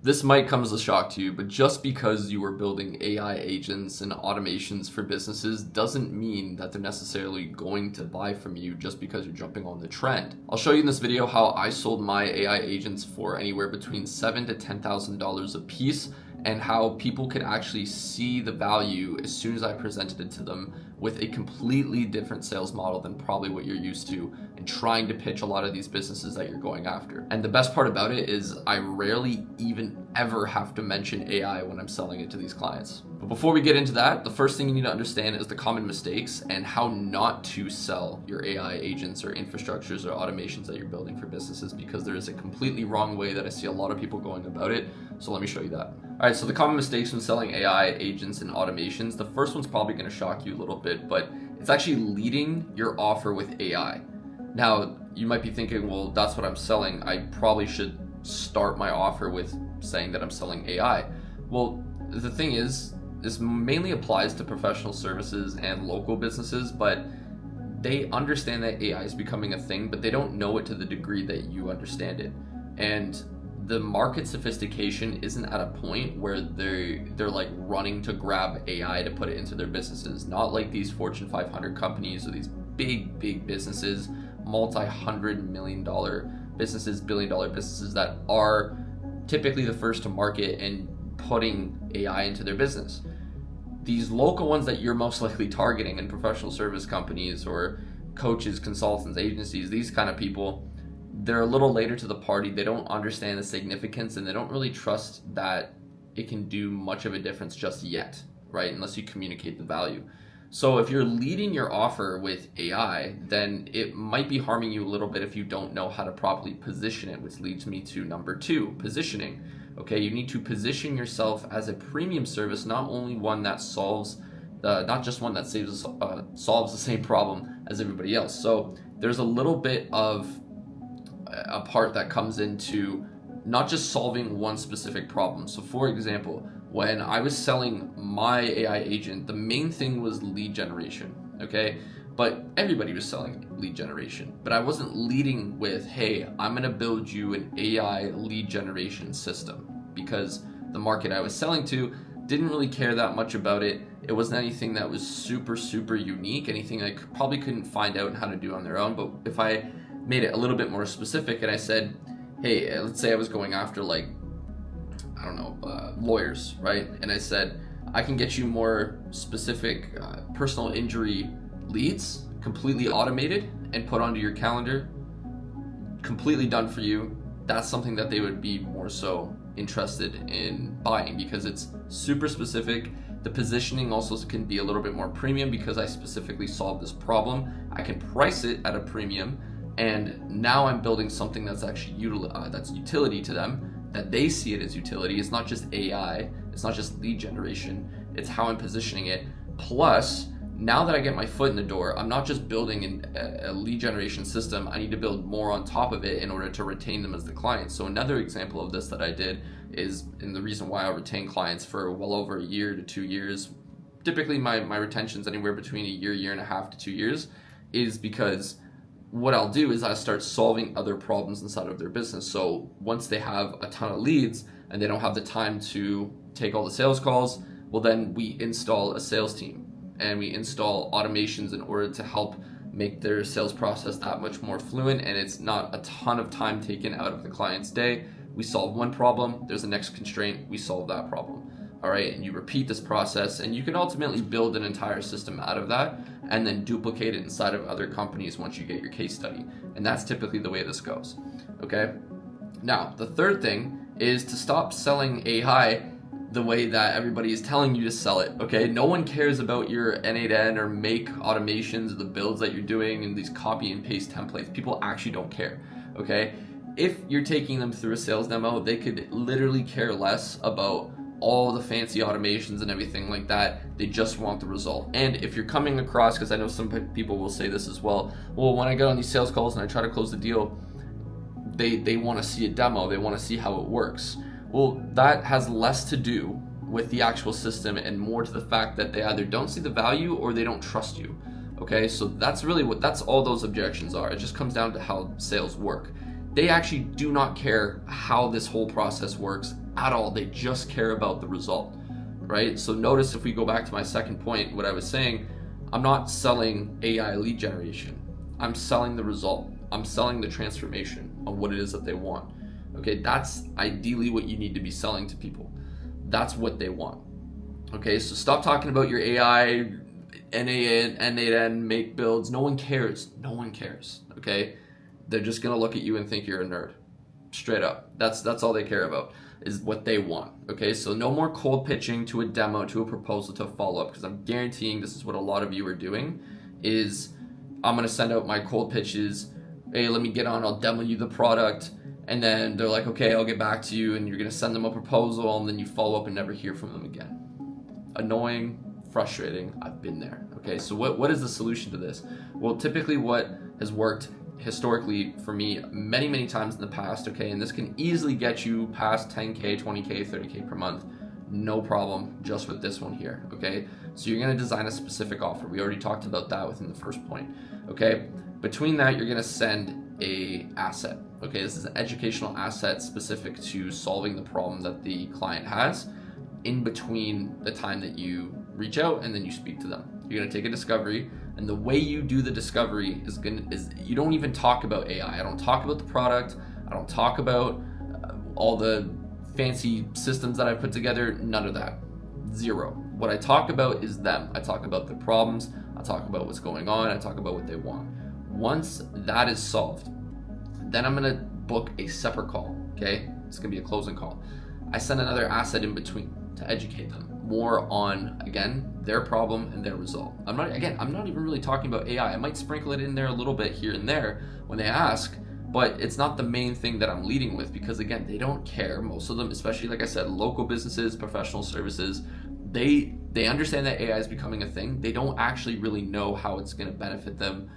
This might come as a shock to you, but just because you are building AI agents and automations for businesses doesn't mean that they're necessarily going to buy from you just because you're jumping on the trend. I'll show you in this video how I sold my AI agents for anywhere between $7,000 to $10,000 a piece, and how people could actually see the value as soon as I presented it to them with a completely different sales model than probably what you're used to, and trying to pitch a lot of these businesses that you're going after. And the best part about it is I rarely even ever have to mention AI when I'm selling it to these clients. But before we get into that, the first thing you need to understand is the common mistakes and how not to sell your AI agents or infrastructures or automations that you're building for businesses, because there is a completely wrong way that I see a lot of people going about it. So let me show you that. All right, so the common mistakes when selling AI agents and automations, the first one's probably going to shock you a little bit, but it's actually leading your offer with AI. Now, you might be thinking, well, that's what I'm selling. I probably should start my offer with saying that I'm selling AI. Well, the thing is, this mainly applies to professional services and local businesses, but they understand that AI is becoming a thing, but they don't know it to the degree that you understand it. And the market sophistication isn't at a point where they're like running to grab AI to put it into their businesses. Not like these Fortune 500 companies or these big businesses, multi-$100 million businesses, billion-dollar businesses that are typically the first to market and putting AI into their business. These local ones that you're most likely targeting in professional service companies or coaches, consultants, agencies, these kind of people, they're a little later to the party. They don't understand the significance, and they don't really trust that it can do much of a difference just yet, right? Unless you communicate the value. So if you're leading your offer with AI, then it might be harming you a little bit if you don't know how to properly position it, which leads me to number 2, positioning. Okay, you need to position yourself as a premium service, not only one that solves, not just one that solves the same problem as everybody else. So there's a little bit of a part that comes into not just solving one specific problem. So for example, when I was selling my AI agent, the main thing was lead generation, okay? But everybody was selling lead generation. But I wasn't leading with, hey, I'm gonna build you an AI lead generation system, because the market I was selling to didn't really care that much about it. It wasn't anything that was super unique, anything I probably couldn't find out how to do on their own. But if I made it a little bit more specific and I said, hey, let's say I was going after lawyers, right? And I said, I can get you more specific personal injury leads, completely automated and put onto your calendar, completely done for you. That's something that they would be more so interested in buying, because it's super specific. The positioning also can be a little bit more premium because I specifically solved this problem. I can price it at a premium, and now I'm building something that's actually that's utility to them, that they see it as utility. It's not just AI, it's not just lead generation, it's how I'm positioning it. Plus, now that I get my foot in the door, I'm not just building a lead generation system, I need to build more on top of it in order to retain them as the client. So another example of this that I did is, and the reason why I retain clients for well over a year to 2 years, typically my retention's anywhere between a year and a half to 2 years, is because what I'll do is I start solving other problems inside of their business. So once they have a ton of leads and they don't have the time to take all the sales calls, well, then we install a sales team and we install automations in order to help make their sales process that much more fluent, and it's not a ton of time taken out of the client's day. We solve one problem, there's the next constraint, we solve that problem. All right, and you repeat this process, and you can ultimately build an entire system out of that and then duplicate it inside of other companies once you get your case study. And that's typically the way this goes, okay? Now, the third thing is to stop selling AI the way that everybody is telling you to sell it, okay? No one cares about your N8N or make automations, the builds that you're doing, and these copy and paste templates. People actually don't care, okay? If you're taking them through a sales demo, they could literally care less about all the fancy automations and everything like that. They just want the result. And if you're coming across, because I know some people will say this as well, when I get on these sales calls and I try to close the deal, they want to see a demo, they want to see how it works. Well, that has less to do with the actual system and more to the fact that they either don't see the value or they don't trust you. Okay, so that's really that's all those objections are. It just comes down to how sales work. They actually do not care how this whole process works at all. They just care about the result, right? So notice, if we go back to my second point, what I was saying, I'm not selling AI lead generation. I'm selling the result. I'm selling the transformation on what it is that they want. Okay, that's ideally what you need to be selling to people. That's what they want. Okay, so stop talking about your AI, N8N, make builds. No one cares. No one cares. Okay, they're just gonna look at you and think you're a nerd. Straight up. That's all they care about, is what they want. Okay, so no more cold pitching to a demo, to a proposal, to a follow-up, because I'm guaranteeing this is what a lot of you are doing. Is I'm gonna send out my cold pitches. Hey, let me get on. I'll demo you the product. And then they're like, okay, I'll get back to you, and you're gonna send them a proposal, and then you follow up and never hear from them again. Annoying, frustrating, I've been there. Okay, so what is the solution to this? Well, typically what has worked historically for me many times in the past, okay, and this can easily get you past 10K, 20K, 30K per month, no problem, just with this one here, okay? So you're gonna design a specific offer. We already talked about that within the first point, okay? Between that, you're gonna send a asset. Okay, this is an educational asset specific to solving the problem that the client has in between the time that you reach out and then you speak to them. You're gonna take a discovery, and the way you do the discovery is you don't even talk about AI. I don't talk about the product. I don't talk about all the fancy systems that I've put together. None of that. Zero. What I talk about is them. I talk about the problems. I talk about what's going on. I talk about what they want. Once that is solved, then I'm gonna book a separate call, okay? It's gonna be a closing call. I send another asset in between to educate them more on, again, their problem and their result. I'm not even really talking about AI. I might sprinkle it in there a little bit here and there when they ask, but it's not the main thing that I'm leading with, because again, they don't care. Most of them, especially like I said, local businesses, professional services, they understand that AI is becoming a thing. They don't actually really know how it's gonna benefit them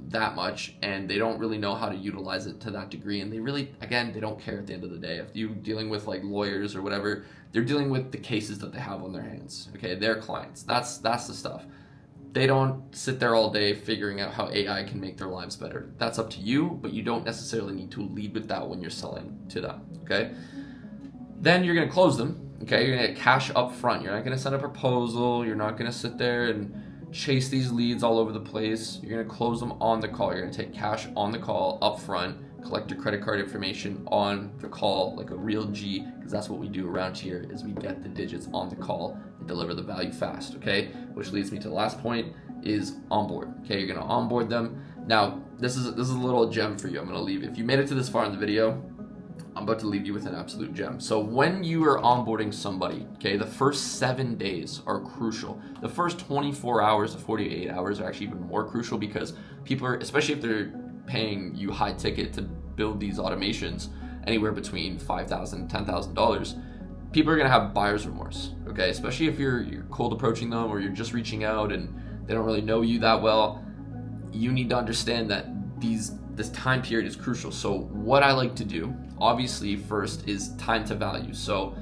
that much, and they don't really know how to utilize it to that degree, and they really, again, they don't care at the end of the day. If you're dealing with like lawyers or whatever, they're dealing with the cases that they have on their hands, okay? Their clients, that's the stuff. They don't sit there all day figuring out how AI can make their lives better. That's up to you, but you don't necessarily need to lead with that when you're selling to them, okay? Then you're gonna close them, okay? You're gonna get cash up front. You're not gonna send a proposal. You're not gonna sit there and chase these leads all over the place. You're gonna close them on the call. You're gonna take cash on the call up front, collect your credit card information on the call like a real G, because that's what we do around here, is we get the digits on the call and deliver the value fast, okay? Which leads me to the last point, is onboard, okay? You're gonna onboard them. Now, this is a little gem for you. I'm gonna leave. If you made it to this far in the video, I'm about to leave you with an absolute gem. So when you are onboarding somebody, okay, the first 7 days are crucial. The first 24 hours to 48 hours are actually even more crucial, because people are, especially if they're paying you high ticket to build these automations, anywhere between $5,000 and $10,000, people are gonna have buyer's remorse, okay? Especially if you're cold approaching them, or you're just reaching out and they don't really know you that well. You need to understand that this time period is crucial. So what I like to do, obviously, first is time to value. So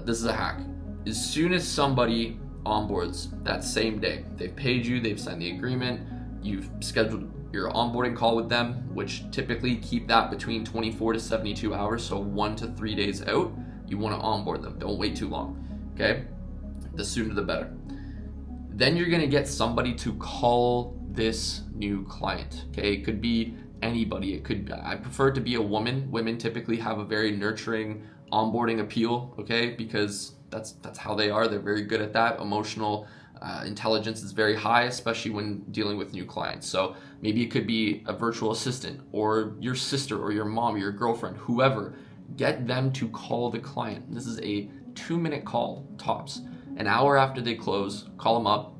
this is a hack. As soon as somebody onboards that same day, they've paid you, they've signed the agreement, you've scheduled your onboarding call with them, which typically keep that between 24 to 72 hours, so 1 to 3 days out, you want to onboard them. Don't wait too long, okay? The sooner the better. Then you're gonna get somebody to call this new client, okay? It could be anybody. It could, I prefer it to be a woman. Women typically have a very nurturing onboarding appeal, okay? Because that's how they are. They're very good at that. Emotional intelligence is very high, especially when dealing with new clients. So maybe it could be a virtual assistant, or your sister, or your mom, or your girlfriend, whoever. Get them to call the client. This is a 2-minute call, tops. An hour after they close, call them up,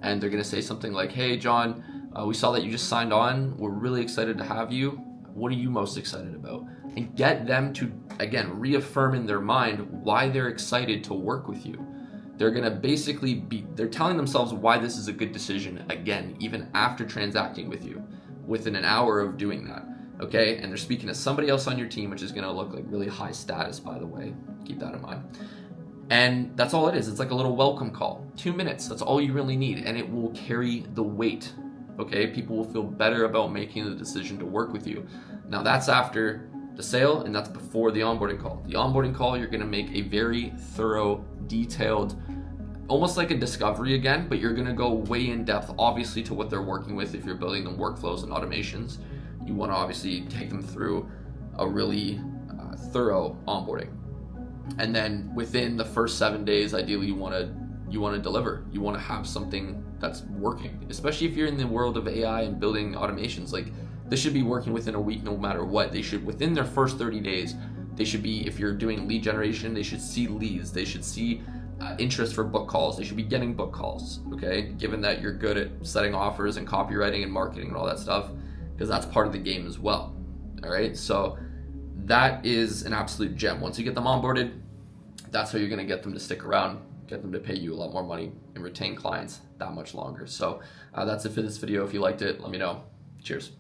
and they're gonna say something like, hey, John, we saw that you just signed on. We're really excited to have you. What are you most excited about? And get them to, again, reaffirm in their mind why they're excited to work with you. They're gonna basically they're telling themselves why this is a good decision, again, even after transacting with you, within an hour of doing that, okay? And they're speaking to somebody else on your team, which is gonna look like really high status, by the way. Keep that in mind. And that's all it is. It's like a little welcome call. 2 minutes, that's all you really need, and it will carry the weight, okay? People will feel better about making the decision to work with you. Now that's after the sale, and that's before the onboarding call. The onboarding call, you're gonna make a very thorough, detailed, almost like a discovery again, but you're gonna go way in depth, obviously, to what they're working with. If you're building them workflows and automations, you wanna obviously take them through a really thorough onboarding. And then within the first 7 days, ideally, you wanna deliver. You wanna have something that's working, especially if you're in the world of AI and building automations. Like, this should be working within a week no matter what. They should, within their first 30 days, they should be, if you're doing lead generation, they should see leads. They should see interest for book calls. They should be getting book calls, okay? Given that you're good at setting offers and copywriting and marketing and all that stuff, because that's part of the game as well, all right? So that is an absolute gem. Once you get them onboarded, that's how you're gonna get them to stick around, get them to pay you a lot more money and retain clients that much longer. So that's it for this video. If you liked it, let me know. Cheers.